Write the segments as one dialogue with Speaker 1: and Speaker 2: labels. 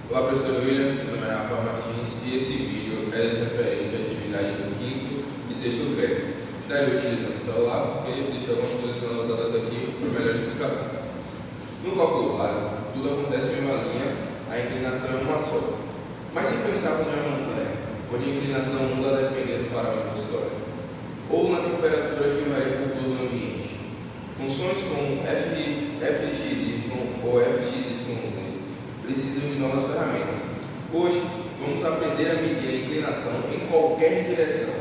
Speaker 1: Olá, professor William, meu nome é Rafael Martins e esse vídeo é referente à atividade do quinto e sexto crédito. Estarei utilizando o celular porque deixei algumas coisas anotadas aqui para melhor explicação. No cálculo básico, tudo acontece em uma linha, a inclinação é uma só. Mas se pensarmos em uma montanha, onde a inclinação muda dependendo do parâmetro histórico, ou na temperatura que varia por todo o ambiente, funções como f de xy ou f de yz precisam de novas ferramentas. Hoje, vamos aprender a medir a inclinação em qualquer direção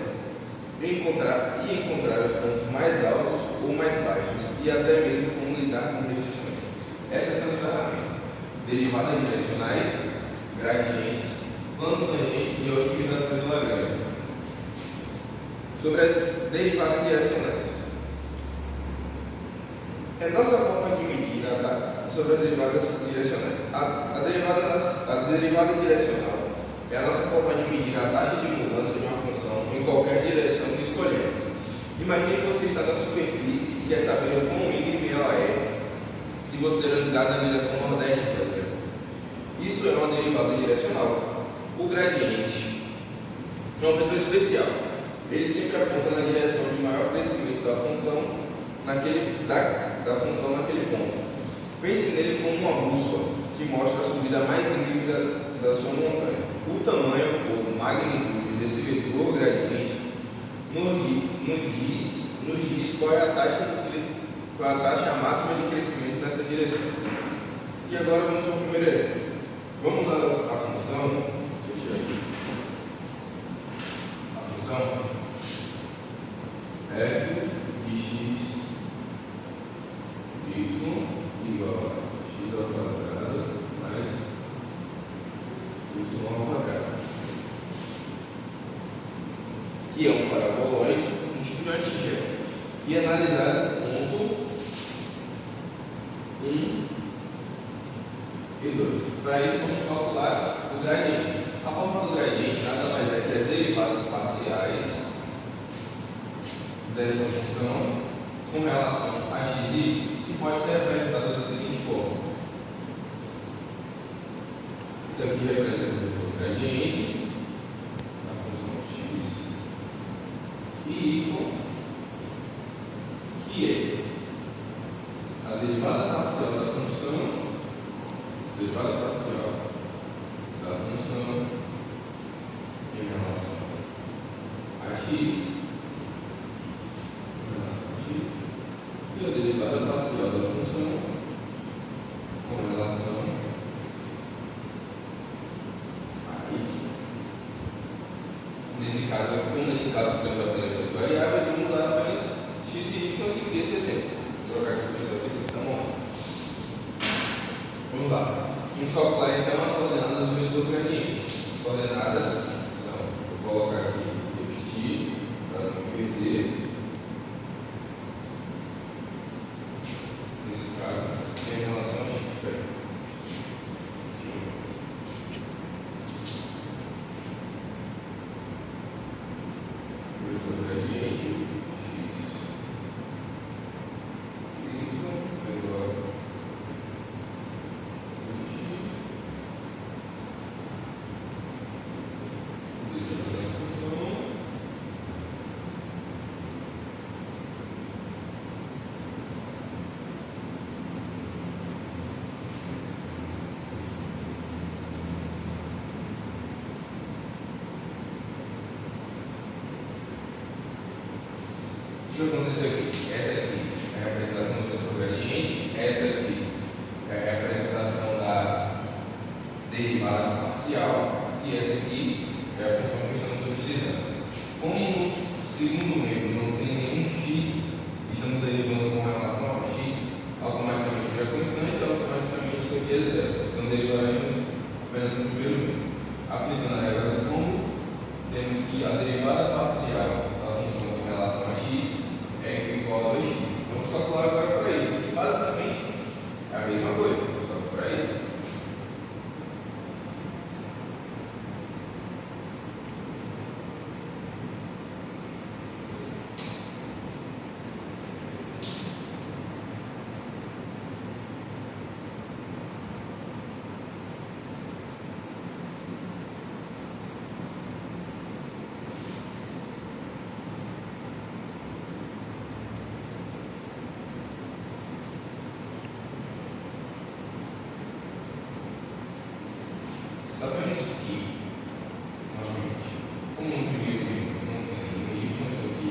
Speaker 1: e encontrar os pontos mais altos ou mais baixos e até mesmo como lidar com restrições. Essas são as ferramentas: derivadas direcionais, gradientes, plano tangente e a otimização de Lagrange. Sobre as derivadas direcionais. É nossa forma de medir sobre as derivadas direcionais. A derivada direcional é a nossa forma de medir a taxa de mudança de uma função em qualquer direção que escolhemos. Imagine que você está na superfície e quer saber o quão íngreme ela é se você andar na direção nordeste, por exemplo. Isso é uma derivada direcional. O gradiente é um vetor especial. Ele sempre aponta na direção de maior crescimento da função naquele ponto. Pense nele como uma bússola que mostra a subida mais íngreme da sua montanha. O tamanho ou magnitude desse vetor gradiente nos diz qual é a taxa máxima de crescimento nessa direção. E agora vamos para o primeiro exemplo. Vamos à função. A função f de x y igual a x ao quadrado mais y ao quadrado, que é um paraboloide um tipo de antigel, e analisar o ponto 1 e 2. Para isso, vamos calcular o gradiente. A forma do gradiente nada mais é que as derivadas parciais dessa função com relação a x e y, que pode ser representada da seguinte forma. Isso aqui representa o gradiente da função x e y, que é a derivada parcial da função em relação a x e a derivada parcial da função com relação a y. Nesse caso, temos apenas duas variáveis, vamos usar apenas x e y e seguir esse exemplo. Vou trocar aqui o pincel aqui, tá bom? Vamos lá. Vamos calcular então as coordenadas do vetor gradiente. As coordenadas são, vou colocar aqui, repetir, para não perder. Nesse caso, em relação a x. O vetor gradiente, x y igual a o que aconteceu aqui? Essa aqui é a representação do vetor gradiente, essa aqui é a representação da derivada parcial e essa aqui é a função que estamos utilizando. Como no segundo membro não tem nenhum x, estamos derivando com relação a x, automaticamente vira constante, automaticamente isso aqui é zero. Então derivaremos apenas no primeiro membro. Aplicando a regra do cômodo, temos que a derivada parcial da função com relação a x é igual a 2x. Vamos calcular agora para isso, que basicamente é a mesma coisa, só que para isso. Sabemos que, novamente, como um primeiro não tem nenhum y, isso aqui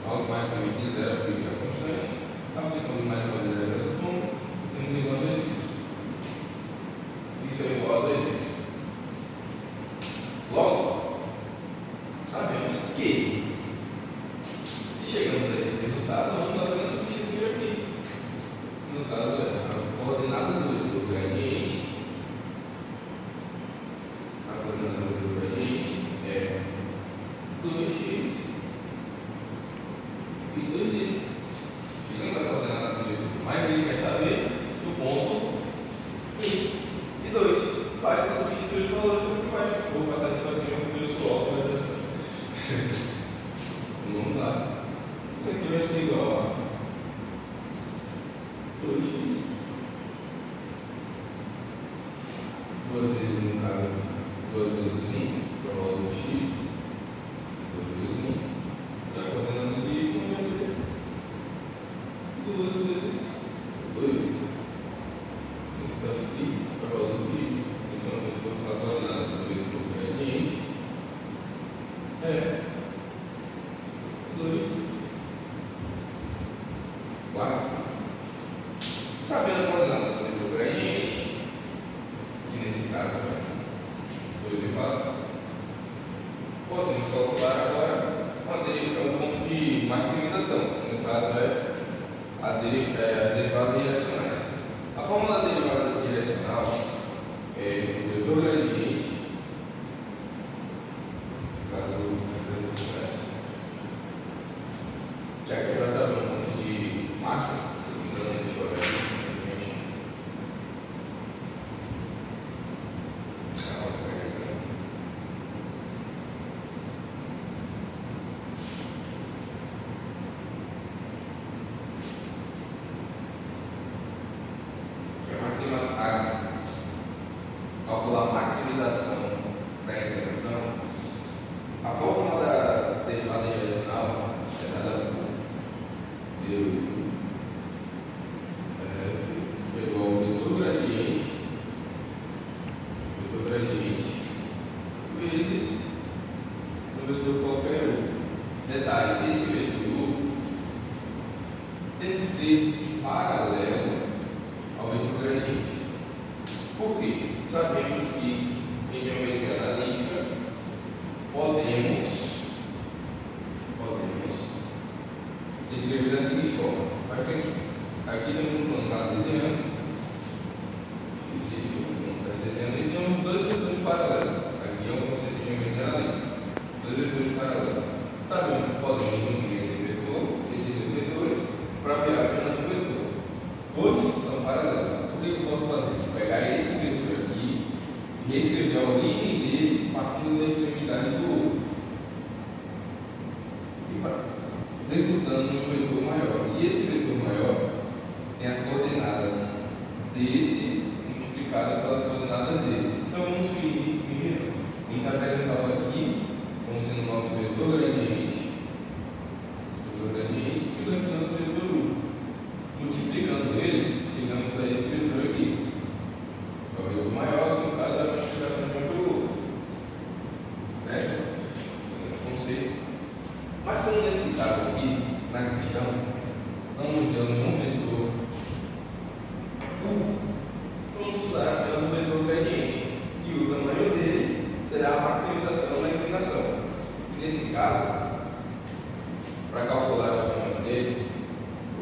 Speaker 1: automaticamente zero, porque é constante, aplicando mais uma zero do ponto, temos igual a 2y. Isso é igual a 2y. Logo, sabemos que, se chegamos a esse resultado, nós vamos apenas substituir aqui. No caso, é a coordenada do gradiente. A coordenada do gradiente é 2x e 2y. Chegando à coordenada do vetor, mas ele quer saber do ponto I e 2. Basta substituir os valores aqui embaixo. Vou passar aqui para cima porque eu sou óbvio. Não dá. Isso aqui vai ser igual a 2x. 2 vezes no caso, 2 vezes 1, que é o valor de x. 2 vezes 1. E a coordenada de y vai ser 2 vezes 2. Esse aqui é o valor de y. Então, a coordenada do vetor gradiente é 2, 4. Sabendo a coordenada do vetor gradiente, que nesse caso é 2 e 4, podemos calcular agora o ponto de maximização, que no caso é a derivada direcionais. A fórmula da derivada direcional é o vetor gradiente, no caso já que para saber um ponto de massa, se não me engano, deixa eu olhar aqui. Calcular a maximização da integração, a fórmula da derivada direcional é dada por d igual ao vetor gradiente vezes o vetor qualquer outro. Detalhe, esse vetor tem que ser paralelo ao vetor gradiente. Por quê? Sabemos que em geometria analítica podemos escrever da seguinte forma. Faz sentido. Aqui temos um plano que está desenhando. E temos dois vetores paralelos. Aqui é um conceito de geometria analítica. Dois vetores paralelos. Sabemos que podemos unir esses dois vetores, para virar apenas um vetor. Dois são paralelos. O que eu posso fazer? Pegar esse vetor aqui e reescrever a origem dele partindo da extremidade do outro, resultando em um vetor maior. E esse vetor maior tem as coordenadas desse multiplicado pelas coordenadas desse. Então vamos fingir. Vamos apresentá-lo aqui como sendo nosso vetor gradiente e o daqui nosso vetor U. Multiplicando eles, chegamos a esse vetor aqui. É o vetor maior, que no caso é a multiplicação de um pelo outro. Certo? Conceito. Mas como nesse caso aqui, na questão, não nos deu nenhum vetor U, vamos usar apenas o vetor gradiente. E o tamanho dele será a maximização da inclinação. E nesse caso, para calcular o tamanho dele,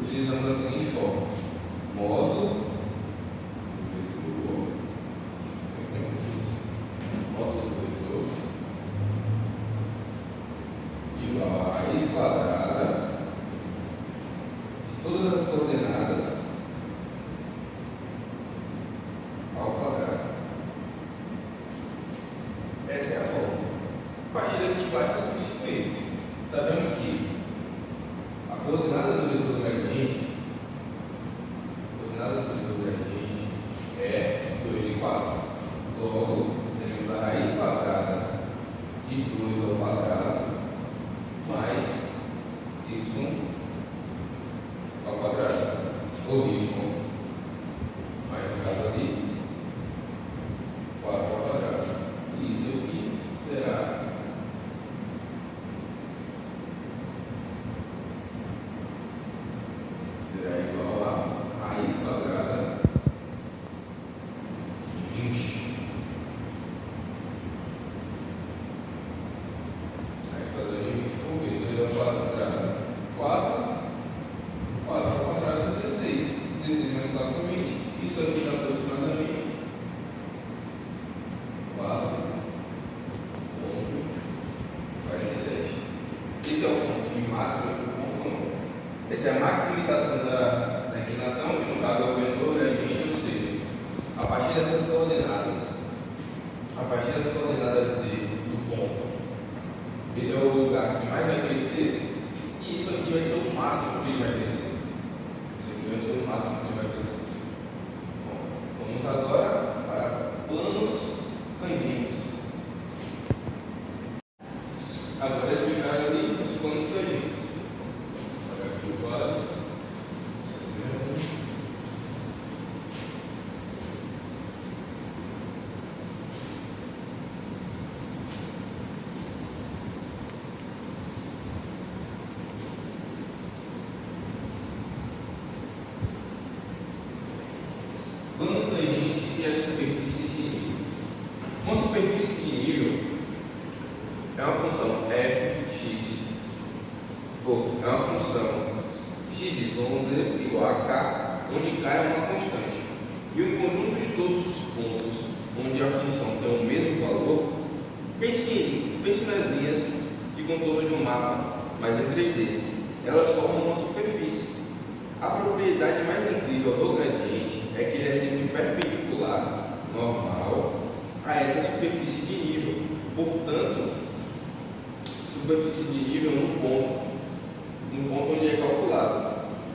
Speaker 1: utilizamos a seguinte forma: módulo do vetor igual a raiz quadrada de todas as coordenadas ao quadrado. Essa é a fórmula. A partir daqui basta substituir. Sabemos que a coordenada do vetor gradiente é 2 e 4. Logo, teremos a raiz quadrada de 2 ao quadrado mais y ao quadrado, ou y mais, no caso ali, 4 ao quadrado. Essa é a maximização da inclinação, que no caso é o vetor gradiente, ou seja, a partir dessas coordenadas, do ponto, esse é o lugar que mais vai crescer, e isso aqui vai ser o máximo que ele vai crescer. Isso aqui vai ser o máximo que ele vai crescer. Bom, vamos agora para planos tangentes. Agora explicar ali os planos tangentes. Vou pegar aqui o quadro. Plano tangente e a superfície de nível. Uma superfície de nível é uma função f(x), ou é uma função x, y, z igual a k, onde k é uma constante. E o conjunto de todos os pontos onde a função tem o mesmo valor, pense nas linhas de contorno de um mapa, mas em 3D. Elas formam uma superfície. A propriedade mais incrível do gradiente é que ele é sempre perpendicular, normal, a essa superfície de nível. Portanto, superfície de nível no ponto onde é calculado.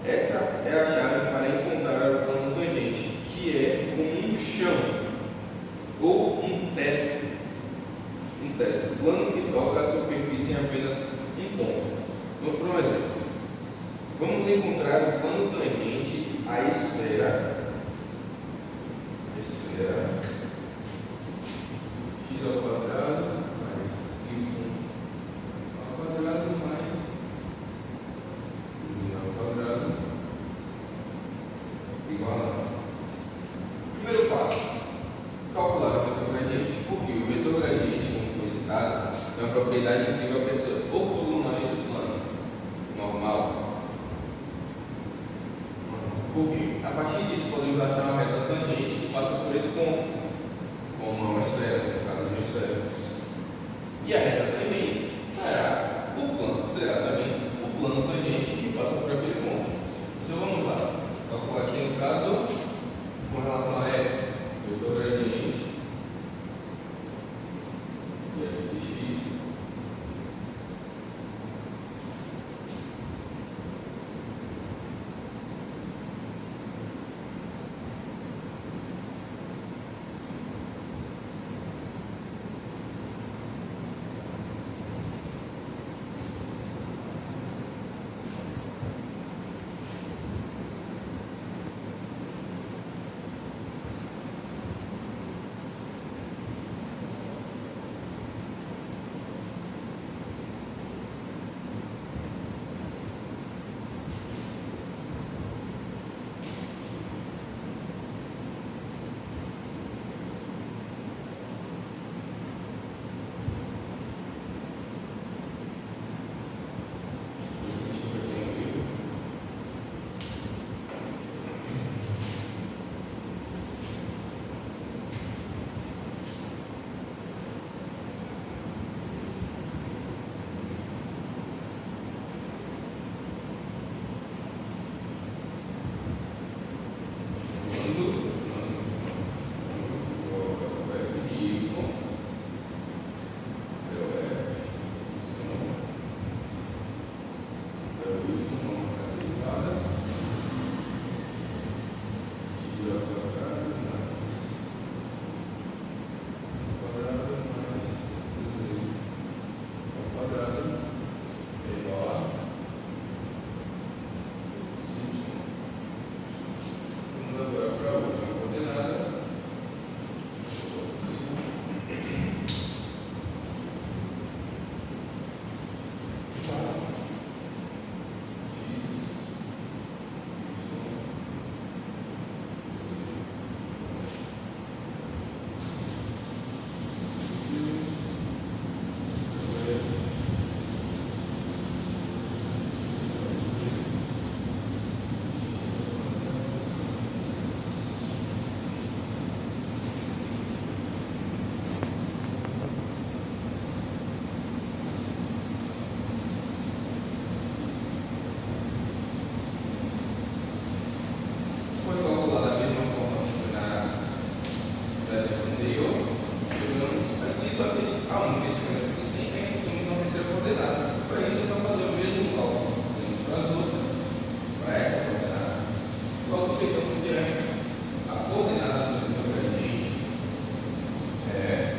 Speaker 1: Essa é a chave para encontrar o plano tangente, que é como um chão ou um teto. Plano que toca a superfície em apenas um ponto. Vamos por um exemplo. Vamos encontrar o plano tangente à esfera x ao quadrado mais y ao quadrado mais z ao quadrado igual a 9. Primeiro passo, calcular o vetor gradiente, porque o vetor gradiente, como foi citado, é uma propriedade incrível que é ser ortogonal a esse plano normal. Porque a partir disso podemos achar uma reta tangente que passa por esse ponto, como uma esfera, no caso de uma esfera. E a reta tangente será também o plano tangente que passa por aquele ponto. Então vamos lá. Calcular aqui no caso, com relação a f, vetor gradiente e f de x. a única diferença que tem é que temos uma terceira coordenada. Para isso é só fazer o mesmo cálculo que temos para as outras, para essa coordenada. Logo chegamos que a coordenada do vetor gradiente é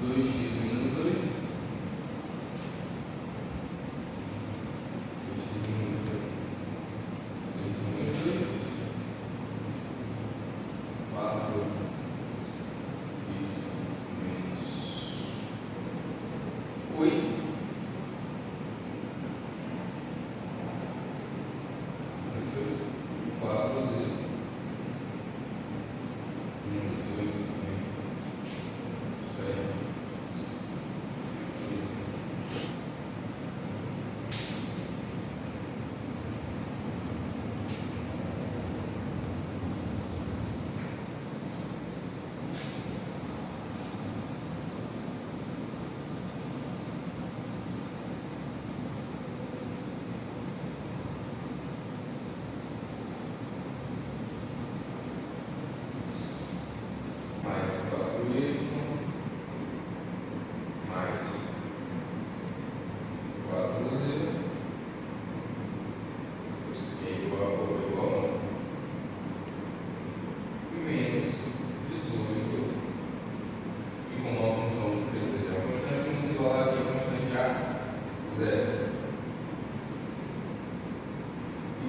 Speaker 1: 2x menos 2. 2x menos 2. 2x menos 2. 4x menos 8.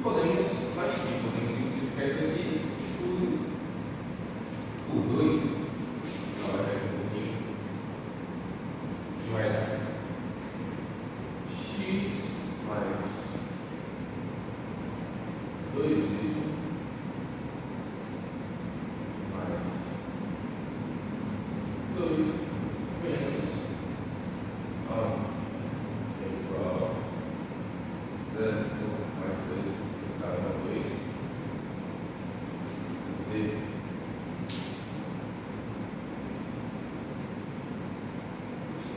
Speaker 1: Podemos simplificar isso aqui por 2. Agora pega um pouquinho. Vai dar x mais 2x mais 2 menos 1 é igual a 0 mais 2.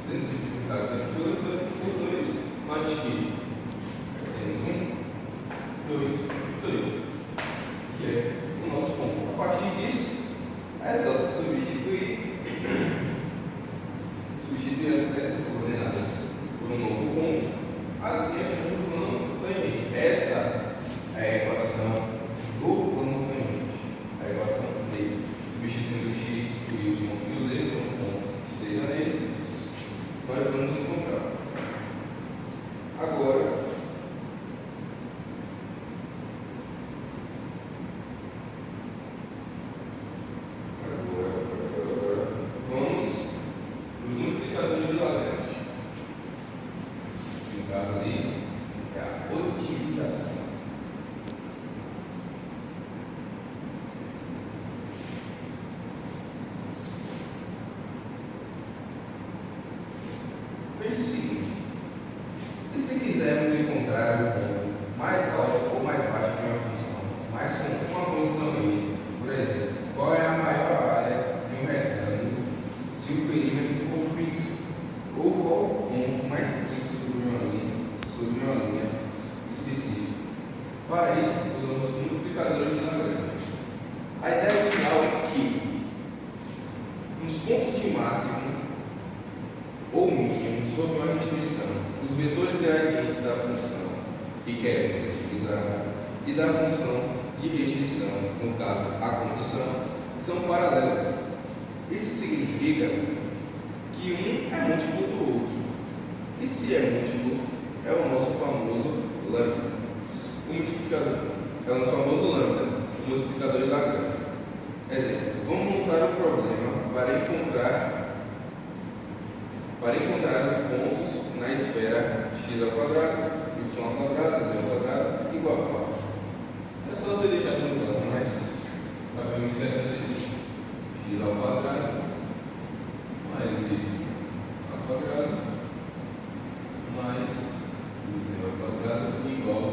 Speaker 1: Dentro simplificar essa figura, por 2, note que temos 2, que é o nosso ponto. A partir disso, é só substituir essas coordenadas por um novo ponto. Assim, a gente está plano tangente. Essa é a equação do plano tangente. A equação dele, substituindo o x, o y e o z por um ponto que esteja nele, nós vamos encontrar. Agora, vamos para os multiplicadores de Lagrange. No caso ali, é a otimização. Pense o seguinte: e se quisermos encontrar o ponto mais alto ou mais baixo de uma função, mas com uma condição extra? Por exemplo, qual é a maior área de um retângulo se o perímetro for fixo? Ou qual o ponto mais simples sobre uma linha específica? Para isso, usamos os multiplicadores de Lagrange. A ideia inicial é que nos pontos de máximo ou mínimo sob uma restrição, os vetores gradientes da função que queremos utilizar e da função de restrição, no caso a condição, são paralelos. Isso significa que um é múltiplo do outro. E se é múltiplo, é o nosso famoso lambda. O multiplicador é o nosso famoso lambda, o multiplicador de Lagrange. Exemplo, vamos montar o problema para encontrar os pontos na esfera x² y² z² igual a 4. É só ter deixado no plano, mas para ver se essa disso. X² mais y² mais z² igual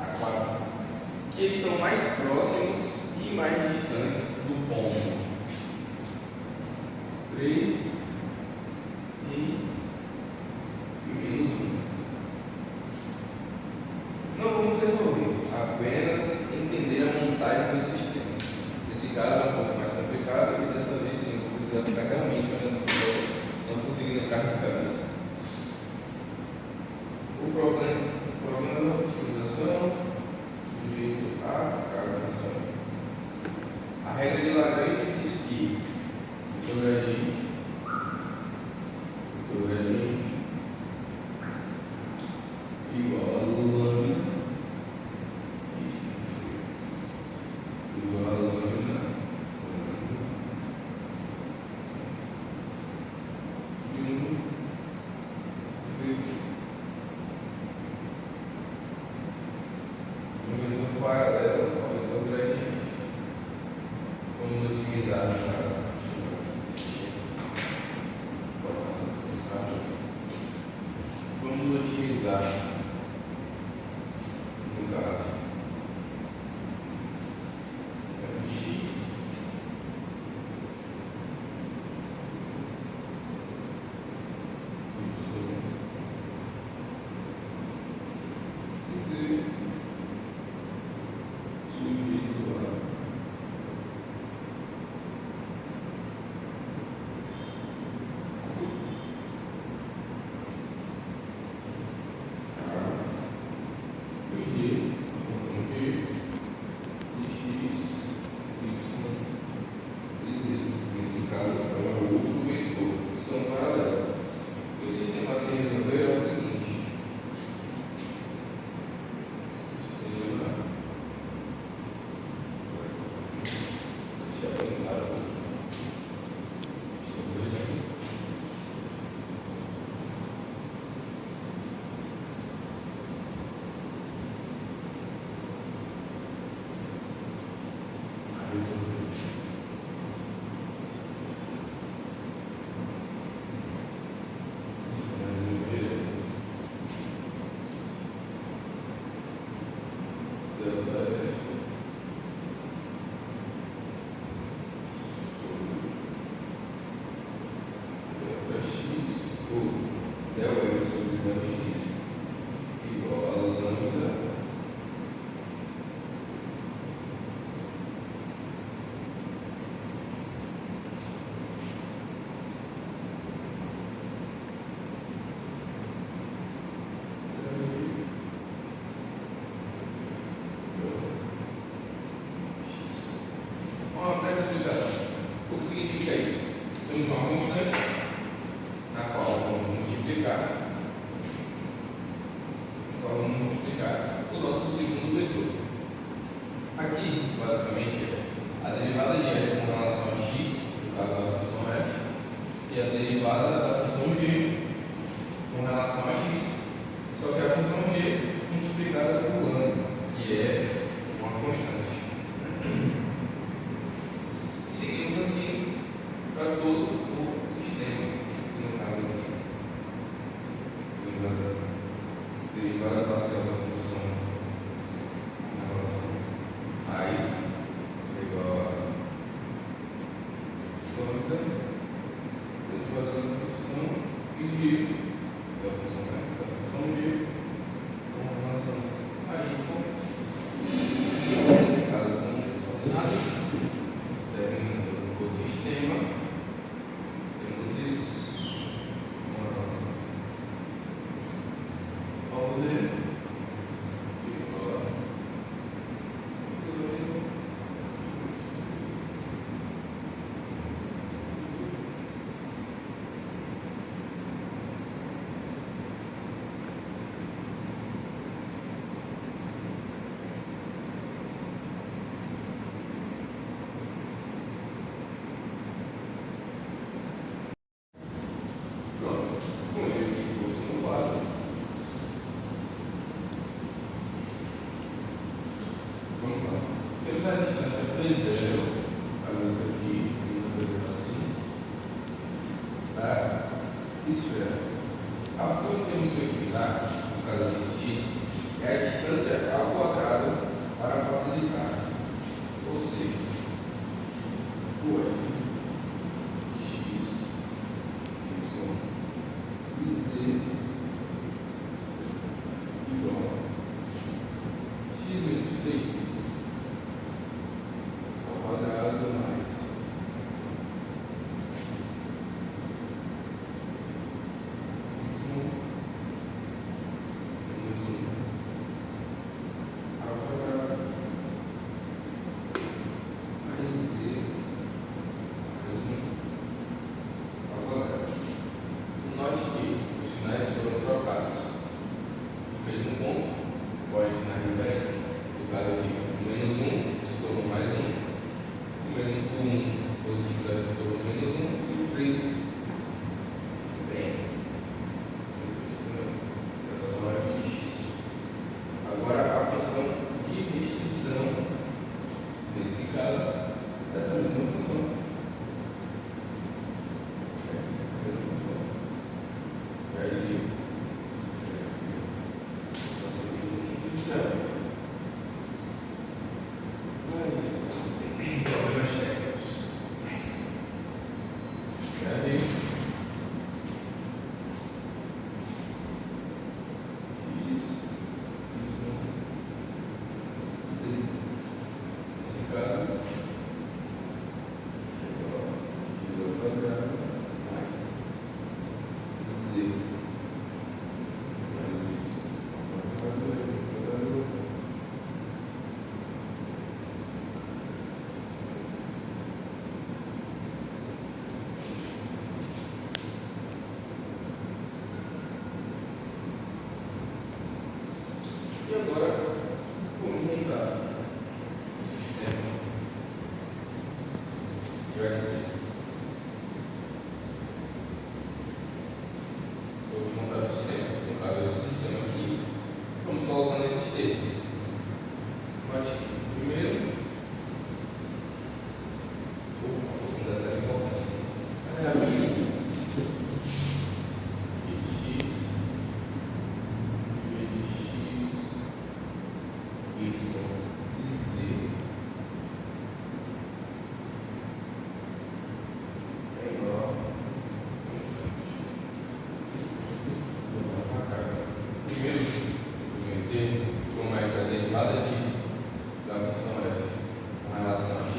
Speaker 1: a 4. Que estão mais próximos e mais distantes do ponto 3 e menos 1. Não vamos resolver, apenas entender a montagem do sistema. Nesse caso é um pouco mais complicado e dessa vez sim, eu vou precisar ficar realmente olhando para o não conseguindo entrar na cabeça. O problema da otimização sujeito à caracterização. A regra de Lagrange igual a lâmina, igual a lâmina, e um vetor. Um vetor paralelo ao vetor gradiente. Vamos utilizar no caso x nesse caso, é outro vetor, são paralelos. O sistema a se resolver é o seguinte: sistema, deixa bem claro, del F sobre del x igual a lambda uma breve explicação. O que significa isso? Temos uma constante na qual vamos multiplicar o nosso segundo vetor. Aqui, basicamente, a derivada de f com relação a x, no caso da função f, e a derivada da função g com relação a x. Só que a função g multiplicada por lambda, que é uma constante. Seguimos assim para todo o sistema, no caso aqui. Derivada parcial da função em relação a y igual a lambda, derivada da função e g da função g com relação a y. Nesse caso são coordenadas, terminando o sistema, temos isso. Vamos ver. Pronto, com ele aqui posto no quadro. Vamos lá. Temos a distância P0, faz isso aqui, assim, para esfera. A função que temos que utilizar, no caso aqui de x, é a distância ao quadrado para facilitar. Ou seja, o f de x, y, z igual a x menos 3 ao quadrado mais y menos 1 o 1 positivo deve ser o menos 1 e o 3. Bem, é só f de x. Agora a função de restrição, nesse caso, dessa mesma função. E agora, vamos montar o sistema que vai ser. Vamos montar o sistema. No caso, esse sistema aqui, vamos colocando esses termos. Bate primeiro. Vou dar até importante. Da função f com relação a x,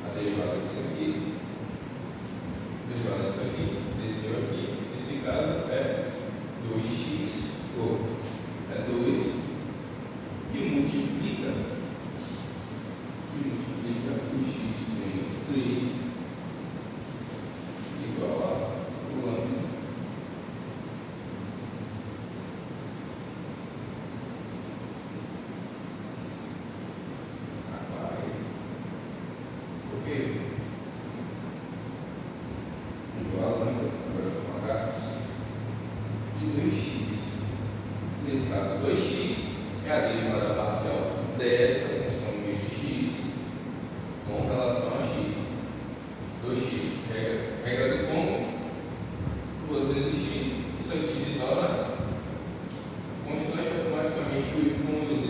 Speaker 1: a derivada disso aqui, derivada disso aqui, desceu aqui, nesse caso é 2x, ou é 2 que multiplica o x menos 3 igual a o lambda igual a lambda, agora vou colocar de 2x. Nesse caso, 2x é a derivada parcial dessa função meio de x com relação a x. 2x, regra do combo, 2 vezes x. Isso aqui se torna constante automaticamente, o y e o z.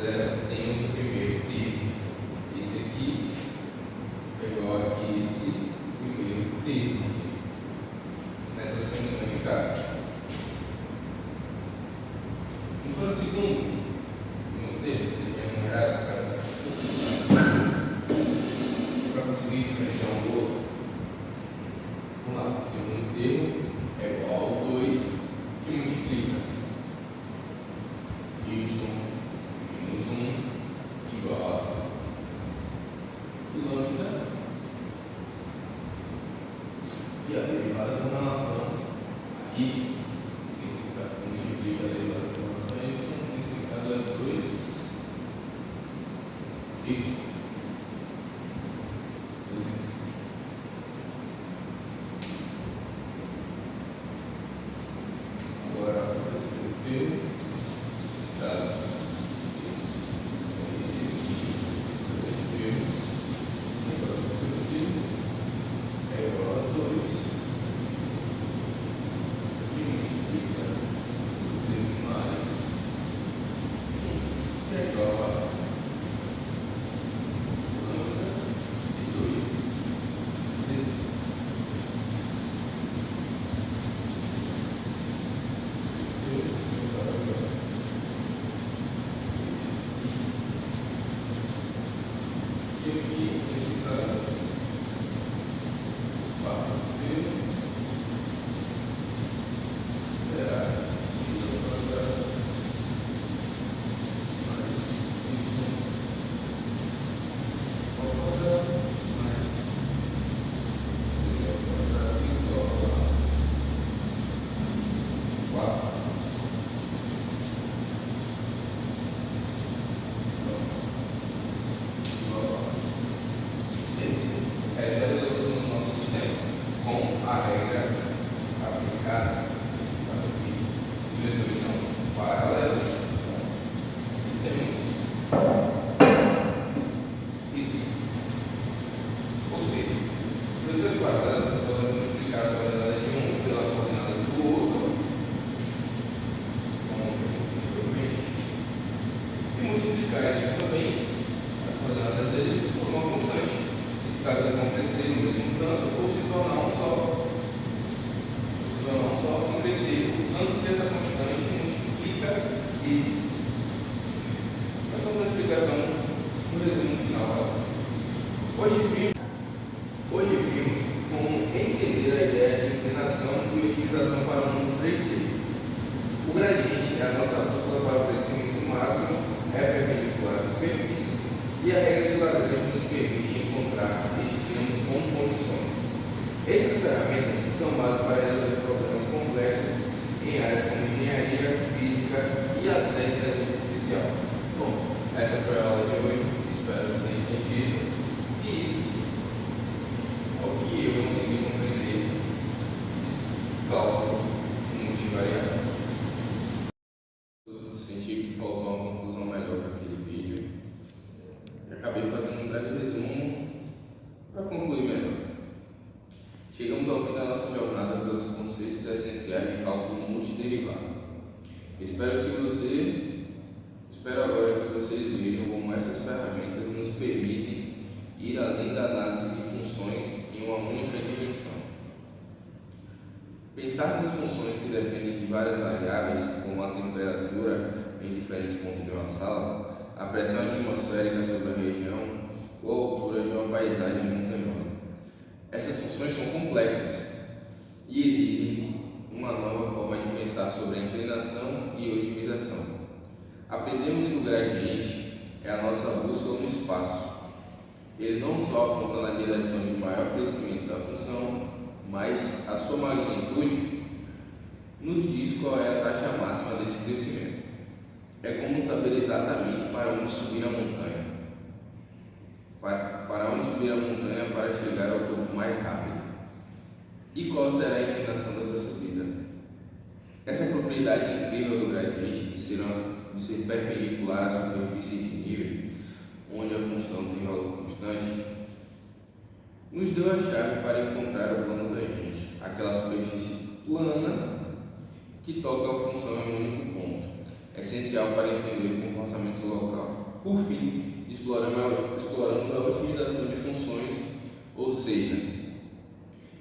Speaker 1: 0 tem o primeiro termo. Esse aqui é igual a esse primeiro termo nessas condições de carga. Vamos para o segundo termo, deixa eu numerar para conseguir diferenciar um do outro. Vamos lá, o segundo termo é igual ao 2 que multiplica y menos 1 igual a lambda e a derivada com relação a y. Nesse caso, multiplica a derivada com relação a y. Nesse caso é 2y. Agora, o terceiro termo, caso é igual a 2 e multiplica z mais 1, que é igual a essa é a resolução do nosso sistema, com a regra aplicada. Os vetores são paralelos. Temos isso. Ou seja, os vetores paralelos podemos multiplicar a coordenada de um pela coordenada do outro, e multiplicar isso também, as coordenadas deles, por uma constante. Nesse caso, eles vão crescer no mesmo tanto ou se tornar um só. E crescer o tanto que essa constante multiplica eles. Nós vamos dar a explicação no resumo final. Hoje vimos como entender a ideia de inclinação e utilização para o mundo 3D. O gradiente é a nossa bússola para o crescimento máximo, é perpendicular às superfícies, e a regra de Lagrange nos permite encontrar extremos com condições. Essas ferramentas são base para resolver problemas complexos em áreas como engenharia, física e até inteligência artificial. Bom, essa foi a aula de hoje, espero que tenham entendido. E isso é o que eu consegui compreender cálculo multivariável. Senti que faltou uma conclusão melhor para aquele vídeo. E acabei fazendo um breve resumo para concluir melhor. Chegamos ao fim da nossa jornada pelos conceitos essenciais de cálculo multiderivado. Espero agora que vocês vejam como essas ferramentas nos permitem ir além da análise de funções em uma única dimensão. Pensar nas funções que dependem de várias variáveis, como a temperatura em diferentes pontos de uma sala, a pressão atmosférica sobre a região ou a altura de uma paisagem montanhosa. Essas funções são complexas e exigem uma nova forma de pensar sobre a inclinação e otimização. Aprendemos que o gradiente é a nossa bússola no espaço. Ele não só aponta na direção de maior crescimento da função, mas a sua magnitude nos diz qual é a taxa máxima desse crescimento. É como saber exatamente para onde subir a montanha. Para onde subir a montanha para chegar ao topo mais rápido. E qual será a inclinação dessa subida? Essa propriedade incrível do gradiente de ser perpendicular à superfície de nível, onde a função tem valor constante, nos deu a chave para encontrar o plano tangente, aquela superfície plana que toca a função em um único ponto, essencial para entender o comportamento local. Por fim, exploramos a otimização de funções, ou seja,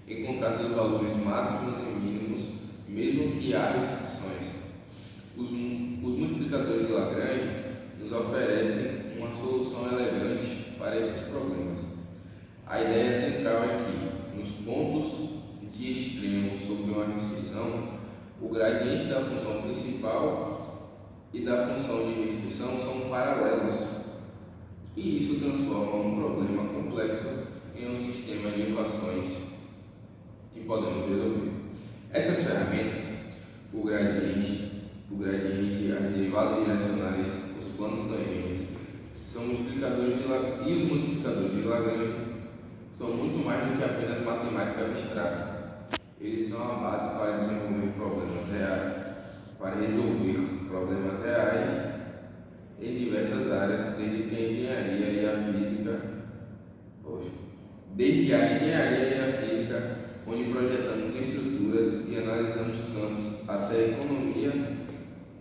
Speaker 1: encontrar seus valores máximos e mínimos, mesmo que há restrições. Os multiplicadores de Lagrange nos oferecem uma solução elegante para esses problemas. A ideia central é que, nos pontos de extremo sobre uma restrição, o gradiente da função principal e da função de restrição são paralelos, e isso transforma um problema complexo em um sistema de equações que podemos resolver. Essas ferramentas, o gradiente, as derivadas direcionais, os planos tangentes, os multiplicadores de Lagrange são muito mais do que apenas matemática abstrata. Eles são a base para resolver problemas reais em diversas áreas, desde a engenharia e a física, onde projetamos estruturas e analisamos campos, até a economia,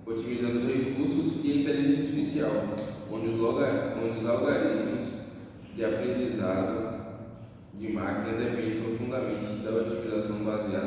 Speaker 1: otimizando recursos, e a inteligência artificial, onde os algoritmos de aprendizado de máquina dependem profundamente da otimização baseada